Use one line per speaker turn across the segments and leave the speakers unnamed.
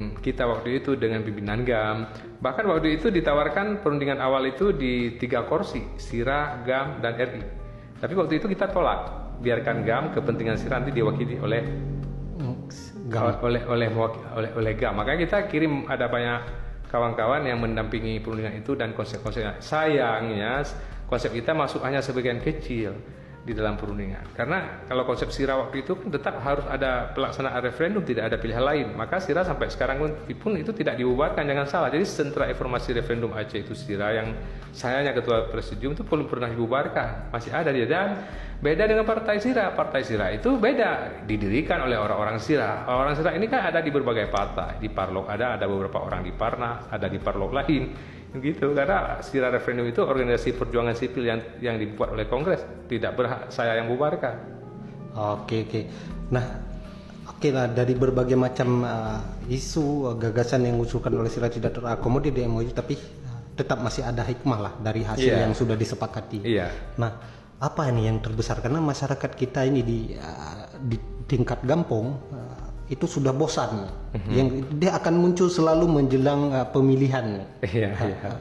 kita waktu itu dengan pimpinan GAM. Bahkan waktu itu ditawarkan perundingan awal itu di 3 kursi, SIRA, GAM, dan RI. Tapi waktu itu kita tolak, biarkan GAM, kepentingan SIRA nanti diwakili oleh GAM. oleh GAM. Makanya kita kirim, ada banyak kawan-kawan yang mendampingi perundingan itu dan konsep-konsepnya. Sayangnya konsep kita masuk hanya sebagian kecil di dalam perundingan. Karena kalau konsep SIRA waktu itu kan tetap harus ada pelaksanaan referendum, tidak ada pilihan lain. Maka SIRA sampai sekarang pun itu tidak dibubarkan, jangan salah. Jadi sentra informasi referendum Aceh itu SIRA, yang sayangnya ketua presidium itu belum pernah dibubarkan, masih ada dia. Dan beda dengan partai SIRA. Partai SIRA itu beda, didirikan oleh orang-orang SIRA. Orang SIRA ini kan ada di berbagai partai. Di Parlok ada beberapa orang di Parnas, ada di Parlok lain. Begitu, karena SIRA referendum itu organisasi perjuangan sipil yang dibuat oleh Kongres, tidak berhak saya yang bubarkan.
Oke. Nah, oke lah, dari berbagai macam isu gagasan yang diusulkan oleh SIRA tidak terakomodir di MOU, tapi tetap masih ada hikmah lah dari hasil yang sudah disepakati. Nah, apa ini yang terbesar, karena masyarakat kita ini di tingkat Gampong itu sudah bosan, yang dia akan muncul selalu menjelang pemilihan.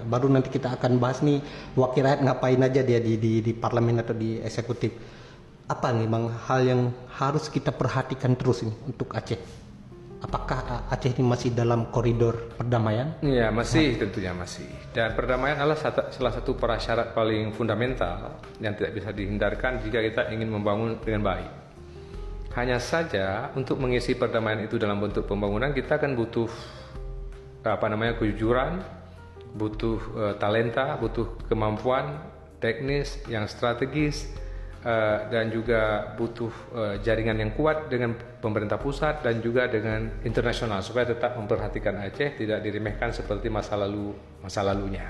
Baru nanti kita akan bahas nih wakil rakyat ngapain aja dia di parlemen atau di eksekutif. Apa nih Bang hal yang harus kita perhatikan terus ini untuk Aceh? Apakah Aceh ini masih dalam koridor perdamaian?
Iya, masih, tentunya masih. Dan perdamaian adalah salah satu prasyarat paling fundamental yang tidak bisa dihindarkan jika kita ingin membangun dengan baik. Hanya saja untuk mengisi perdamaian itu dalam bentuk pembangunan, kita kan butuh kejujuran, butuh talenta, butuh kemampuan teknis yang strategis, dan juga butuh jaringan yang kuat dengan pemerintah pusat dan juga dengan internasional supaya tetap memperhatikan Aceh, tidak diremehkan seperti masa lalunya.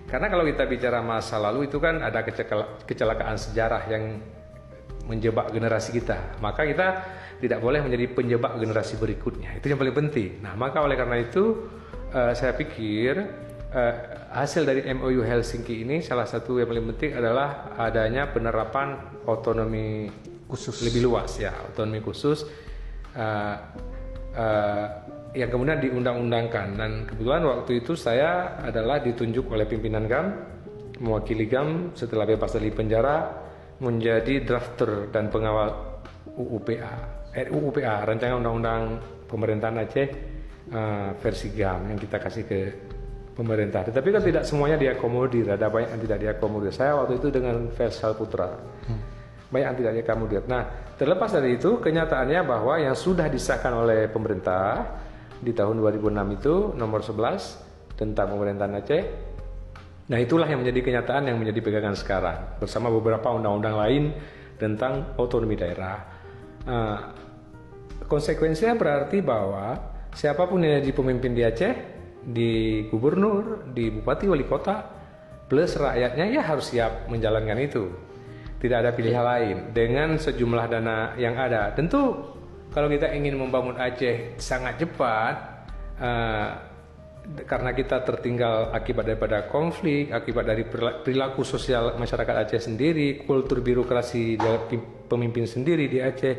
Karena kalau kita bicara masa lalu itu kan ada kecelakaan sejarah yang menjebak generasi kita, maka kita tidak boleh menjadi penjebak generasi berikutnya. Itu yang paling penting. Nah, maka oleh karena itu saya pikir hasil dari MOU Helsinki ini salah satu yang paling penting adalah adanya penerapan otonomi khusus lebih luas, ya, otonomi khusus yang kemudian diundang-undangkan. Dan kebetulan waktu itu saya adalah ditunjuk oleh pimpinan GAM, mewakili GAM setelah bebas dari penjara, menjadi drafter dan pengawal RUU-PA, rancangan undang-undang pemerintahan Aceh versi GAM yang kita kasih ke pemerintah. Tetapi kan tidak semuanya diakomodir, ada banyak yang tidak diakomodir. Saya waktu itu dengan Faisal Putra, banyak yang tidak diakomodir. Nah, terlepas dari itu, kenyataannya bahwa yang sudah disahkan oleh pemerintah di tahun 2006 itu nomor 11 tentang pemerintahan Aceh. Nah, itulah yang menjadi kenyataan yang menjadi pegangan sekarang bersama beberapa undang-undang lain tentang otonomi daerah. Konsekuensinya berarti bahwa siapapun yang jadi pemimpin di Aceh, di gubernur, di bupati, wali kota, plus rakyatnya ya harus siap menjalankan itu. Tidak ada pilihan lain dengan sejumlah dana yang ada. Tentu kalau kita ingin membangun Aceh sangat cepat, karena kita tertinggal akibat daripada konflik, akibat dari perilaku sosial masyarakat Aceh sendiri, kultur birokrasi dari pemimpin sendiri di Aceh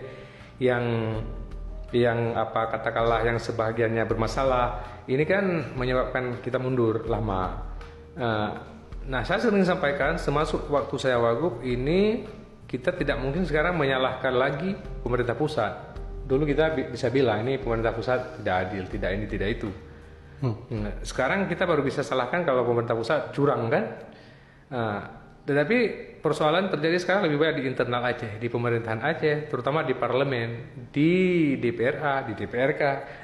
yang katakanlah yang sebahagiannya bermasalah, ini kan menyebabkan kita mundur lama. Nah, saya sering sampaikan, termasuk waktu saya wagub ini, kita tidak mungkin sekarang menyalahkan lagi pemerintah pusat. Dulu kita bisa bilang ini pemerintah pusat tidak adil, tidak ini, tidak itu. Sekarang kita baru bisa salahkan kalau pemerintah pusat curang, kan? Tetapi persoalan terjadi sekarang lebih banyak di internal Aceh, di pemerintahan Aceh, terutama di parlemen, di DPRA, di DPRK,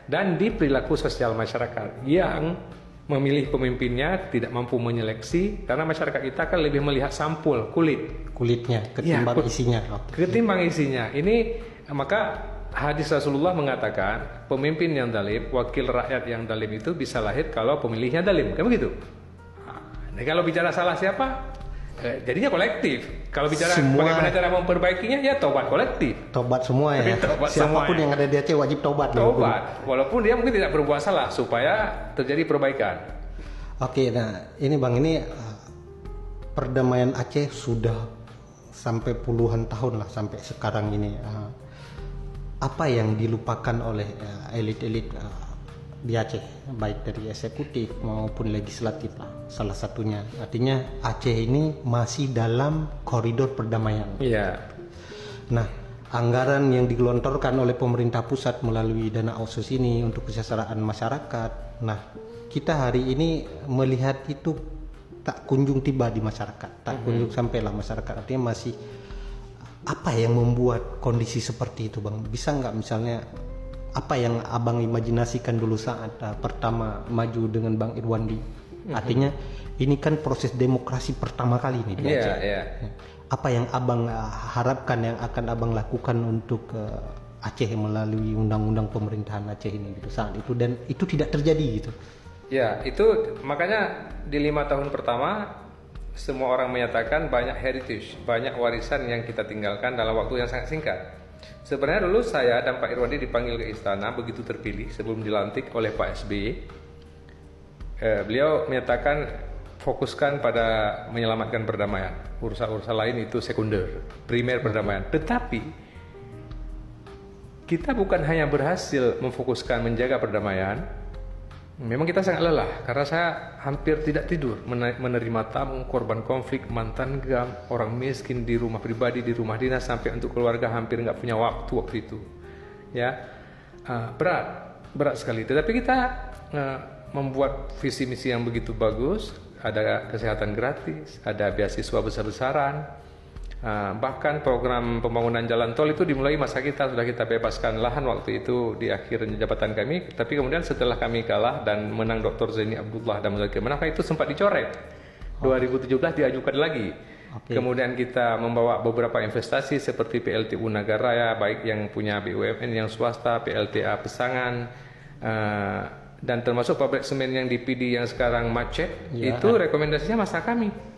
dan di perilaku sosial masyarakat yang memilih pemimpinnya tidak mampu menyeleksi, karena masyarakat kita kan lebih melihat sampul kulitnya ketimbang isinya. Ketimbang isinya. Ini maka hadis Rasulullah mengatakan pemimpin yang dalim, wakil rakyat yang dalim itu bisa lahir kalau pemilihnya dalim, kan begitu? Nah, kalau bicara salah siapa? Jadinya kolektif. Kalau bicara bagaimana cara memperbaikinya, ya tobat kolektif.
Tobat semua ya. Siapapun yang ada di Aceh wajib tobat.
Walaupun dia mungkin tidak berbuat salah supaya terjadi perbaikan.
Oke, nah ini Bang, ini perdamaian Aceh sudah sampai puluhan tahun lah sampai sekarang ini. Apa yang dilupakan oleh elit-elit di Aceh, baik dari eksekutif maupun legislatif lah salah satunya. Artinya Aceh ini masih dalam koridor perdamaian.
Iya.
Nah, anggaran yang digelontorkan oleh pemerintah pusat melalui dana otsus ini untuk kesejahteraan masyarakat. Nah, kita hari ini melihat itu tak kunjung tiba di masyarakat, tak kunjung sampailah masyarakat. Artinya masih apa yang membuat kondisi seperti itu, Bang? Bisa nggak misalnya apa yang abang imajinasikan dulu saat pertama maju dengan Bang Irwandi? Artinya ini kan proses demokrasi pertama kali nih di Aceh. Apa yang abang harapkan yang akan abang lakukan untuk Aceh melalui undang-undang pemerintahan Aceh ini gitu saat itu, dan itu tidak terjadi gitu?
Ya, itu makanya di 5 tahun pertama semua orang menyatakan banyak heritage, banyak warisan yang kita tinggalkan dalam waktu yang sangat singkat. Sebenarnya dulu saya dan Pak Irwandi dipanggil ke istana begitu terpilih sebelum dilantik oleh Pak SBY. Beliau menyatakan fokuskan pada menyelamatkan perdamaian. Urusan-urusan lain itu sekunder, primer perdamaian. Tetapi kita bukan hanya berhasil memfokuskan menjaga perdamaian. Memang kita sangat lelah karena saya hampir tidak tidur menerima tamu, korban konflik, mantan GAM, orang miskin di rumah pribadi, di rumah dinas, sampai untuk keluarga hampir nggak punya waktu itu. Ya, berat sekali. Tetapi kita membuat visi misi yang begitu bagus, ada kesehatan gratis, ada beasiswa besar-besaran. Bahkan program pembangunan jalan tol itu dimulai masa kita, sudah kita bebaskan lahan waktu itu di akhir jabatan kami. Tapi kemudian setelah kami kalah dan menang Dr. Zaini Abdullah dan maka itu sempat dicoret. 2017 diajukan lagi. Kemudian kita membawa beberapa investasi seperti PLTU Nagaraya, baik yang punya BUMN, yang swasta, PLTA Pesangan, dan termasuk pabrik semen yang di PD yang sekarang macet, itu rekomendasinya masa kami.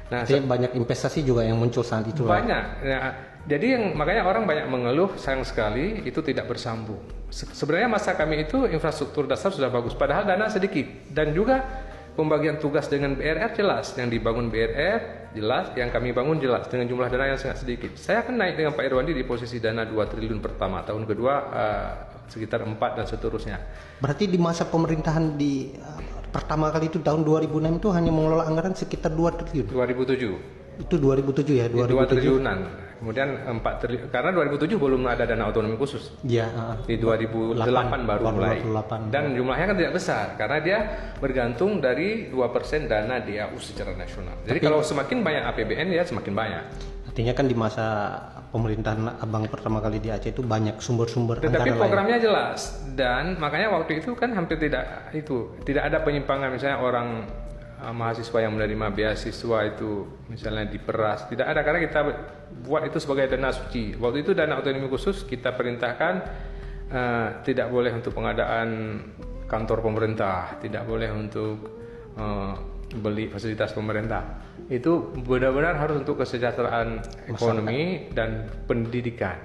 Nah,
banyak investasi juga yang muncul saat itu.
Banyak. Nah, jadi makanya orang banyak mengeluh, sayang sekali itu tidak bersambung. Sebenarnya masa kami itu infrastruktur dasar sudah bagus, padahal dana sedikit, dan juga pembagian tugas dengan BRR jelas, yang dibangun BRR jelas, yang kami bangun jelas dengan jumlah dana yang sangat sedikit. Saya akan naik dengan Pak Irwandi di posisi dana 2 triliun pertama, tahun kedua sekitar 4 dan seterusnya.
Berarti di masa pemerintahan di pertama kali itu tahun 2006 itu hanya mengelola anggaran sekitar 2 triliun.
2007.
Itu 2007 ya,
2 triliunan. Kemudian 4 triliun karena 2007 belum ada dana otonomi khusus.
Iya,
di 2008 baru mulai.
2008.
Dan jumlahnya kan tidak besar karena dia bergantung dari 2% dana DAU secara nasional. Jadi kalau semakin banyak APBN ya semakin banyak.
Artinya kan di masa pemerintahan abang pertama kali di Aceh itu banyak sumber-sumber anggaran.
Tetapi programnya jelas, dan makanya waktu itu kan hampir tidak ada penyimpangan, misalnya orang mahasiswa yang menerima beasiswa itu misalnya diperas, tidak ada, karena kita buat itu sebagai dana suci. Waktu itu dana otonomi khusus kita perintahkan tidak boleh untuk pengadaan kantor pemerintah, tidak boleh untuk beli fasilitas pemerintah. Itu benar-benar harus untuk kesejahteraan ekonomi dan pendidikan.